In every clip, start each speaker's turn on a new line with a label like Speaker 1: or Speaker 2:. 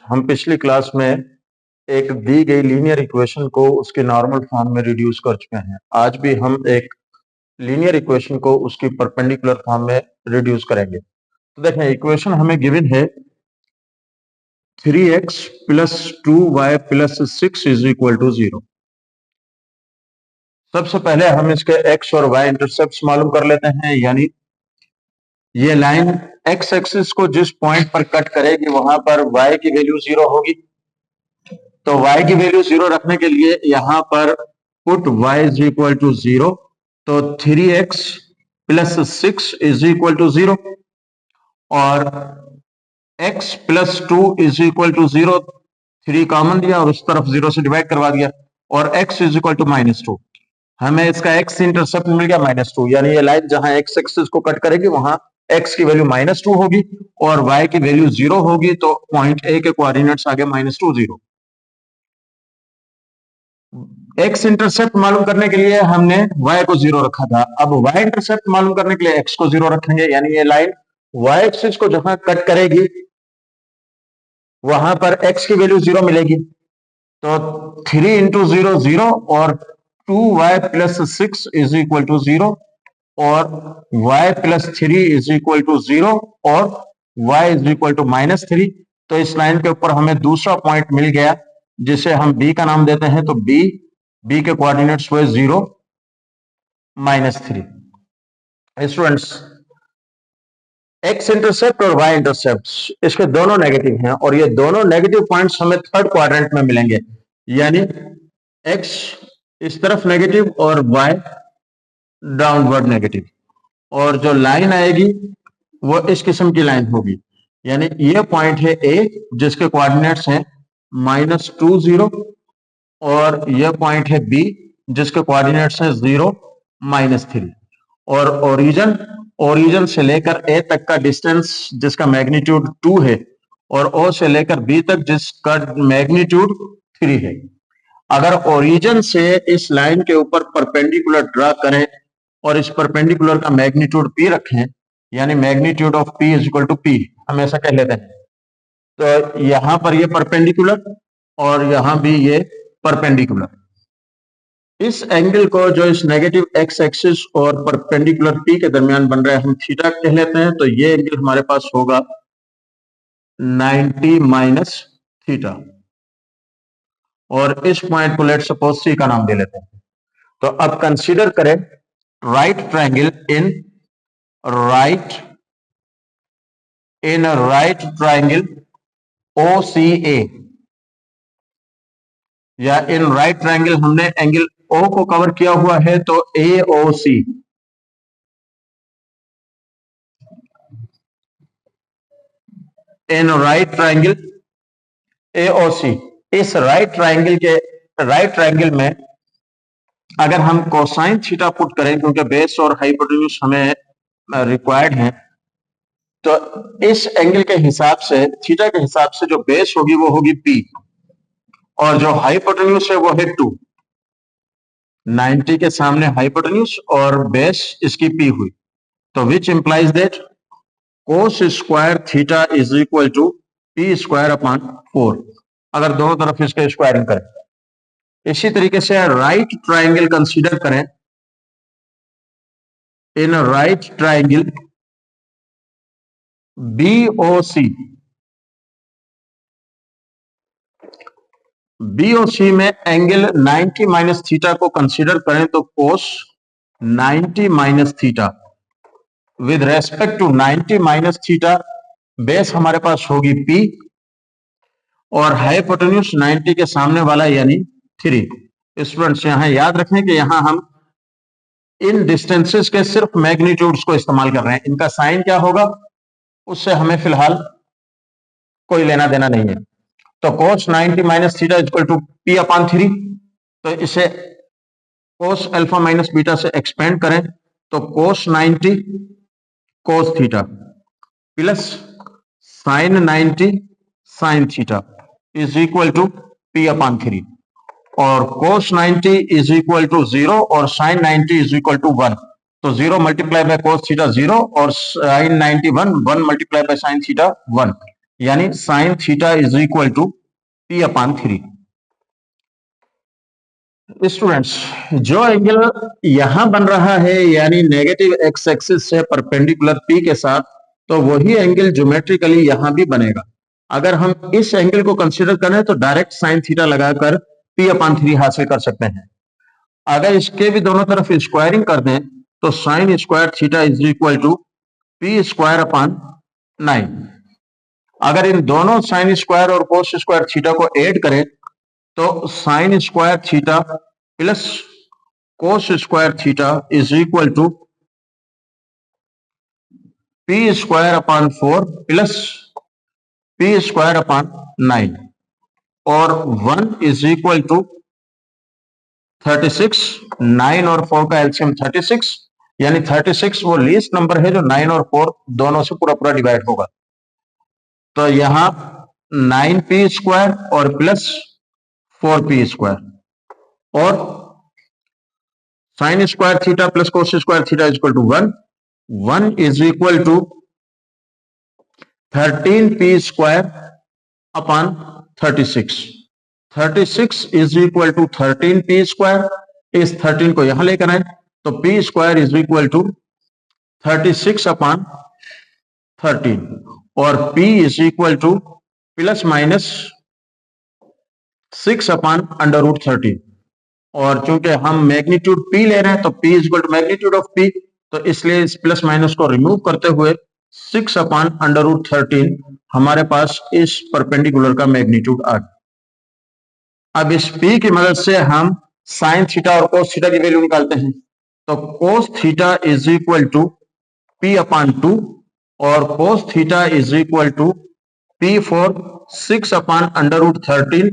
Speaker 1: हम पिछली क्लास में एक दी गई लीनियर इक्वेशन को उसके नॉर्मल फॉर्म में रिड्यूस कर चुके हैं। आज भी हम एक लीनियर इक्वेशन को उसकी परपेंडिकुलर फॉर्म में रिड्यूस करेंगे। तो देखें, इक्वेशन हमें गिवन है 3x plus 2y plus 6 is equal to 0। सबसे पहले हम इसके x और y इंटरसेप्ट मालूम कर लेते हैं, यानी ये लाइन x एक्सिस को जिस पॉइंट पर कट करेगी वहां पर y की वैल्यू 0 होगी। तो y की वैल्यू 0 रखने के लिए यहां पर put y is equal to 0। तो 3x plus 6 is equal to 0 और x plus 2 is equal to 0। 3 common लिया और उस तरफ 0 से डिवाइड करवा दिया और x इज इक्वल टू -2। हमें इसका x इंटरसेप्ट मिल गया -2, यानी ये लाइन जहां x एक्सिस को कट करेगी वहां x की वैल्यू -2 होगी और y की वैल्यू 0 होगी। तो पॉइंट A के कोऑर्डिनेट्स आ गए -2 0। x इंटरसेप्ट मालूम करने के लिए हमने y को 0 रखा था, अब y इंटरसेप्ट मालूम करने के लिए x को 0 रखेंगे, यानी ये लाइन y एक्सिस को जहां कट करेगी वहां पर x की वैल्यू 0 मिलेगी। तो 3 इंटू 0 0 और 2y plus 6 is equal to 0 और y plus 3 is equal to 0 और y इज इक्वल टू -3। तो इस लाइन के ऊपर हमें दूसरा पॉइंट मिल गया जिसे हम b का नाम देते हैं। तो b के कोऑर्डिनेट्स हुए 0 -3। स्टूडेंट्स, x इंटरसेप्ट और y इंटरसेप्ट इसके दोनों नेगेटिव हैं और ये दोनों नेगेटिव पॉइंट्स हमें थर्ड क्वाड्रेंट में मिलेंगे, यानी x इस तरफ नेगेटिव और y डाउनवर्ड नेगेटिव, और जो लाइन आएगी वो इस किस्म की लाइन होगी, यानी ये पॉइंट है A जिसके कोऑर्डिनेट्स हैं -2 0 और ये पॉइंट है B जिसके कोऑर्डिनेट्स हैं 0 -3 और ओरिजिन से लेकर A तक का डिस्टेंस जिसका मैग्नीट्यूड 2 है और O से लेकर B तक जिसका मैग्नीट्यूड 3 है। अगर ओरिजिन से इस लाइन के ऊपर परपेंडिकुलर ड्रा करें और इस परपेंडिकुलर का मैग्नीट्यूड P रखें, यानी magnitude of P is equal to P, हम ऐसा कह लेते हैं। तो यहां पर ये परपेंडिकुलर और यहां भी ये परपेंडिकुलर, इस एंगल को जो इस नेगेटिव x एक्सिस और परपेंडिकुलर P के दरमियान बन रहा है हम थीटा कह लेते हैं। तो ये एंगल हमारे पास होगा 90 माइनस थीटा और इस पॉइंट को लेट सपोज C का नाम दे लेते हैं। तो अब कंसीडर करें right triangle in right triangle OCA, या इन राइट ट्रायंगल हमने एंगल O को कवर किया हुआ है तो AOC, इन राइट ट्रायंगल AOC। इस राइट ट्रायंगल में अगर हम कोसाइन थीटा पुट करें, क्योंकि बेस और हाइपोटेन्यूज हमें रिक्वायर्ड हैं, तो इस एंगल के हिसाब से थीटा के हिसाब से जो बेस होगी वो होगी P और जो हाइपोटेन्यूज है वो है 2। 90 के सामने हाइपोटेन्यूज और बेस इसकी P हुई, तो which implies that cos square theta is equal to P square upon 4, अगर दोनों तरफ इसके स्क्वायरिंग करें। इसी तरीके से राइट ट्रायंगल कंसीडर करें, इन राइट ट्रायंगल BOC में एंगल 90 माइनस थीटा को कंसीडर करें तो cos 90 minus theta with respect to 90 minus theta, base हमारे पास होगी P और हाइपोटेन्यूज 90 के सामने वाला यानी 3। स्टूडेंट्स, यहां याद रखें कि यहां हम इन डिस्टेंसेस के सिर्फ मैग्नीट्यूड्स को इस्तेमाल कर रहे हैं, इनका साइन क्या होगा उससे हमें फिलहाल कोई लेना देना नहीं है। तो cos 90 minus theta equal to P upon 3, तो इसे कोस अल्फा माइनस बीटा से एक्सपेंड करें तो cos 90 cos theta plus sine 90 sine theta is equal to P upon 3 और कोस 90 इज इक्वल टू 0 और साइन 90 इज इक्वल टू 1। तो 0 multiply by cos theta 0 और sine 90 1 multiply by sine theta 1। यानी sine theta is equal to P upon 3। Students, जो angle यहां बन रहा है यानी नेगेटिव एक्स एक्सिस से परपेंडिकुलर पी के साथ, तो वही एंगल ज्योमेट्रिकली यहां भी बनेगा। अगर हम इस एंगल को कंसीडर करें तो डायरेक्ट साइन थीटा लगाकर पी अपान 3 हासिल कर सकते हैं। अगर इसके भी दोनों तरफ स्क्वायरिंग कर दें तो sine square theta is equal to P square upon 9। अगर इन दोनों साइन स्क्वायर और कोस स्क्वायर थीटा को ऐड करें तो sine square theta plus cos square theta is equal to P square upon 4 plus P square upon 9 और 1 is equal to 36। 9 और 4 का एलसीएम 36, यानी 36 वो लीस्ट नंबर है जो 9 और 4 दोनों से पूरा पूरा डिवाइड होगा। तो यहां 9p स्क्वायर और प्लस 4p स्क्वायर और sine square theta plus cos square theta is equal to 1। 1 is equal to 13p square upon 36। 36 is equal to 13p square. इस 13 को यहां लेकर आए तो p square is equal to 36 upon 13 और p is equal to plus minus 6 upon under root 13। और चूंकि हम मैग्नीट्यूड p ले रहे हैं तो p is equal to magnitude of p, तो इसलिए इस प्लस माइनस को रिमूव करते हुए 6 अपान अंडर रूट 13 हमारे पास इस परपेंडिकुलर का मैग्नीट्यूड आ गया। अब इस p की मदद से हम साइन थीटा और कोस थीटा की वैल्यू निकालते हैं। तो cos theta is equal to p upon 2 और cos theta is equal to p for 6 upon under root 13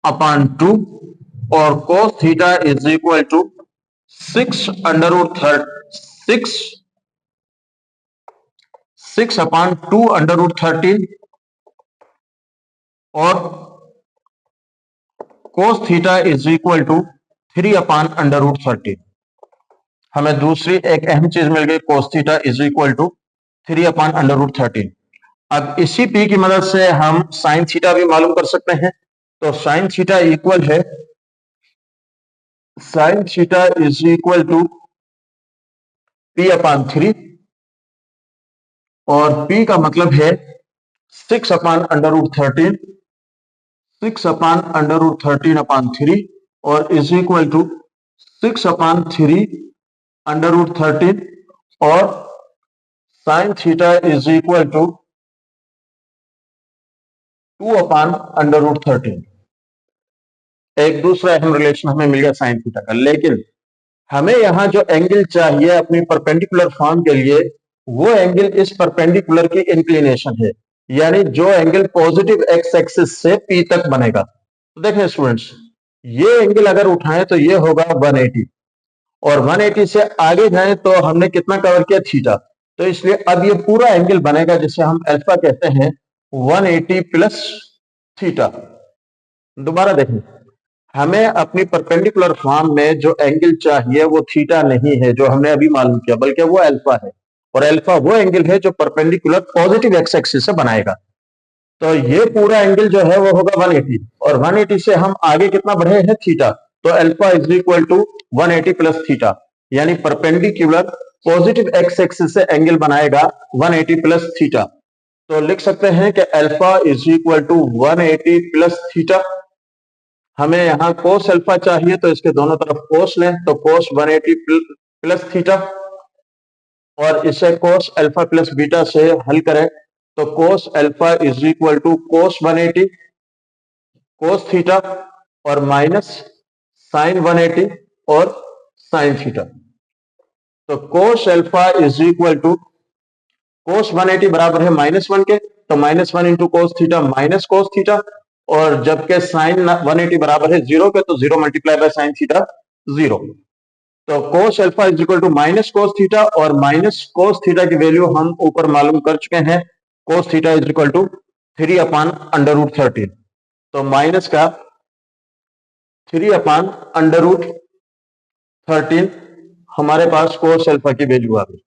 Speaker 1: upon 2 और cos theta is equal to 6 under root 6 upon 2 under root 13 और cos theta is equal to 3 upon under root 13। हमें दूसरी एक अहम चीज मिल गई, cos theta is equal to 3 upon under root 13। अब इसी p की मदद से हम साइन थीटा भी मालूम कर सकते हैं। तो साइन थीटा इक्वल है, sine theta is equal to p upon 3 और p का मतलब है 6 upon under root 13, 6 upon under root 13 upon 3 और is equal to 6 upon 3 under root 13 और sine theta is equal to 2 upon under root 13। एक दूसरा अहम रिलेशन हमें मिल गया साइन थीटा का। लेकिन हमें यहां जो एंगल चाहिए अपनी परपेंडिकुलर फॉर्म के लिए, वो एंगल इस परपेंडिकुलर की इंक्लिनेशन है, यानी जो एंगल पॉजिटिव एक्स एक्सिस से पी तक बनेगा। तो देखें स्टूडेंट्स, ये एंगल अगर उठाएं तो ये होगा 180 और 180 से आगे जाएं तो हमने कितना कवर किया, थीटा। तो इसलिए अब ये पूरा एंगल बनेगा जिसे हम अल्फा कहते हैं, 180 प्लस थीटा। दोबारा देखें, हमें अपनी परपेंडिकुलर फॉर्म में जो एंगल चाहिए वो थीटा नहीं है जो हमने अभी मालूम किया, बल्कि वो अल्फा है। और अल्फा वो एंगल है जो परपेंडिकुलर पॉजिटिव एक्स एक्सिस से बनाएगा। तो ये पूरा एंगल जो है वो होगा 180 और 180 से हम आगे कितना बढ़े हैं, थीटा। तो alpha is equal to 180 plus theta, यानी परपेंडिकुलर पॉजिटिव एक्स एक्सिस से एंगल बनाएगा 180 प्लस थीटा। तो लिख सकते हैं कि alpha is equal to 180 plus theta. हमें यहां कोस अल्फा चाहिए तो इसके दोनों तरफ कोस लें, तो कोस 180 प्लस थीटा और इसे कोस अल्फा प्लस बीटा से हल करें तो cos alpha is equal to cos 180 cos theta और माइनस साइन 180 और साइन थीटा। तो cos alpha is equal to cos 180 बराबर है -1 के, तो -1 into cos theta minus cos theta, और जबकि साइन 180 बराबर है 0 के, तो 0 मल्टीप्लाई बाय साइन थीटा 0। तो cos alpha is equal to minus cos theta और माइनस कोस थीटा की वैल्यू हम ऊपर मालूम कर चुके हैं, cos theta is equal to 3 upon under root 13। तो माइनस का 3 अपान अंडर रूट 13 हमारे पास कोस अल्फा की वैल्यू आ गई।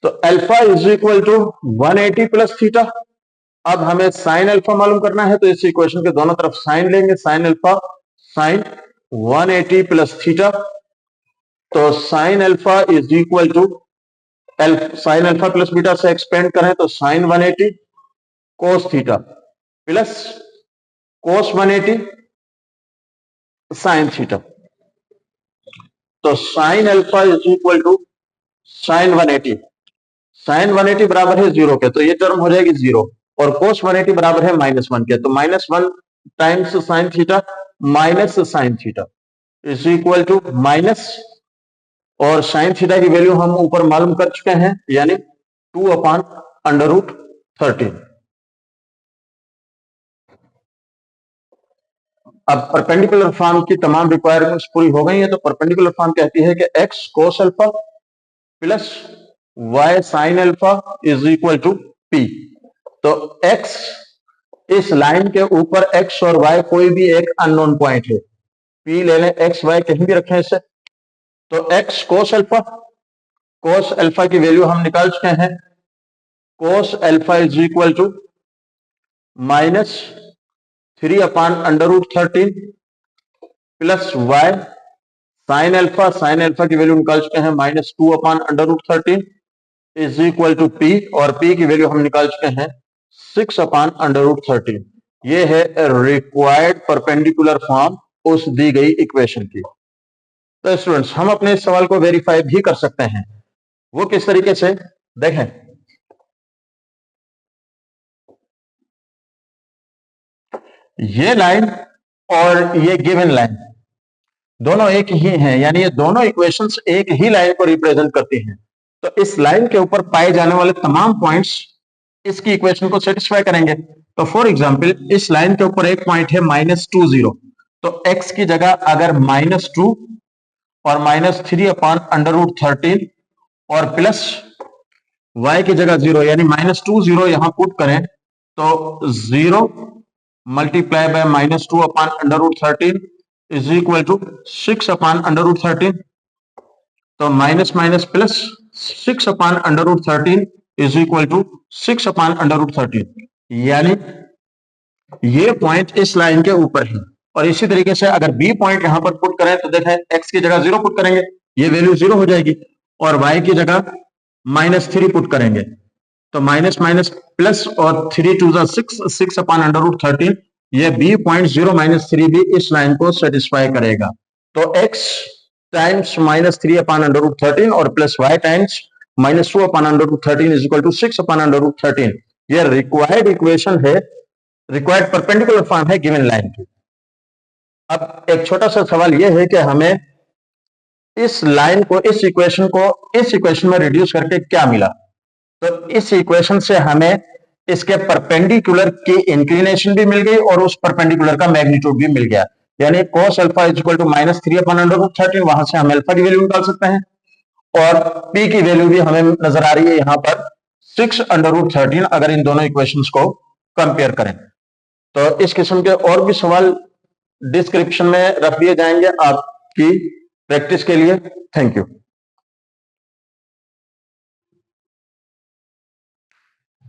Speaker 1: तो alpha is equal to 180 plus theta. अब हमें साइन अल्फा मालूम करना है, तो इस इक्वेशन के दोनों तरफ साइन लेंगे, sine alpha sine 180 plus theta. तो sine alpha is equal to sine alpha plus beta से एक्सपेंड करें तो sine 180 cos theta plus cos 180 sine theta. तो sine alpha is equal to sine 180, sine 180 बराबर है 0 के, तो ये टर्म हो जाएगी 0, और कोस 180 बराबर है -1 के, तो -1 times sine theta minus sine theta is equal to minus, और साइन थीटा की वैल्यू हम ऊपर मालूम कर चुके हैं, यानी 2/√13। अब परपेंडिकुलर फॉर्म की तमाम रिक्वायरमेंट्स पूरी हो गई है, तो परपेंडिकुलर फॉर्म कहती है कि x cos alpha plus y sine alpha is equal to p। तो x, इस लाइन के ऊपर x और y कोई भी एक अननोन पॉइंट है, p ले लें, x y कहीं भी रखें इसे, तो x कोस अल्फा की वैल्यू हम निकाल चुके हैं, cos alpha is equal to -3/√13 plus y sine alpha की वैल्यू निकाल चुके हैं -2/√13 इज इक्वल टू p, और p की वैल्यू हम निकाल चुके हैं 6/√13। ये है रिक्वायर्ड परपेंडिकुलर फॉर्म उस दी गई इक्वेशन की। तो स्टूडेंट्स, हम अपने इस सवाल को वेरीफाई भी कर सकते हैं। वो किस तरीके से, देखें, ये लाइन और ये गिवन लाइन दोनों एक ही हैं, यानी ये दोनों इक्वेशंस एक ही लाइन को रिप्रेजेंट करती हैं। तो इस लाइन के ऊपर पाए जाने वाले तमाम पॉइंट्स इसकी इक्वेशन को सेटिस्फाई करेंगे। तो फॉर एग्जांपल, इस लाइन के ऊपर एक पॉइंट है -20, तो x की जगह अगर -2 और -3/√13 और प्लस y की जगह 0, यानी -20 यहां पुट करें तो 0 multiply by -2/√13 is equal to 6/√13। तो minus minus plus 6/√13 is equal to 6/√13, यानी ये पॉइंट इस लाइन के ऊपर है। और इसी तरीके से अगर बी पॉइंट यहां पर पुट करें तो देखें, एक्स की जगह 0 पुट करेंगे, ये वैल्यू 0 हो जाएगी, और वाई की जगह -3 पुट करेंगे, तो माइनस माइनस प्लस और 3 2 6/√13, ये बी पॉइंट 0 -3 भी इस लाइन को सेटिस्फाई करेगा। तो x टाइम्स -3/√13 और plus y times -2/√13 is equal to 6/√13, ये रिक्वायर्ड इक्वेशन है, रिक्वायर्ड परपेंडिकुलर फॉर्म है गिवन लाइन की। अब एक छोटा सा सवाल यह है कि हमें इस लाइन को, इस इक्वेशन में रिड्यूस करके क्या मिला। तो इस इक्वेशन से हमें इसके परपेंडिकुलर की इंक्लिनेशन भी मिल गई और उस परपेंडिकुलर का मैग्नीट्यूड भी मिल गया, यानी cos alpha is equal to -3/√13, वहां से हम अल्फा की वैल्यू निकाल सकते हैं, और p की वैल्यू भी हमें नजर आ रही है यहां पर 6/√13, अगर इन दोनों इक्वेशंस को कंपेयर करें। तो इस किस्म के और भी सवाल डिस्क्रिप्शन में रख दिए जाएंगे आपकी प्रैक्टिस के लिए। Thank you.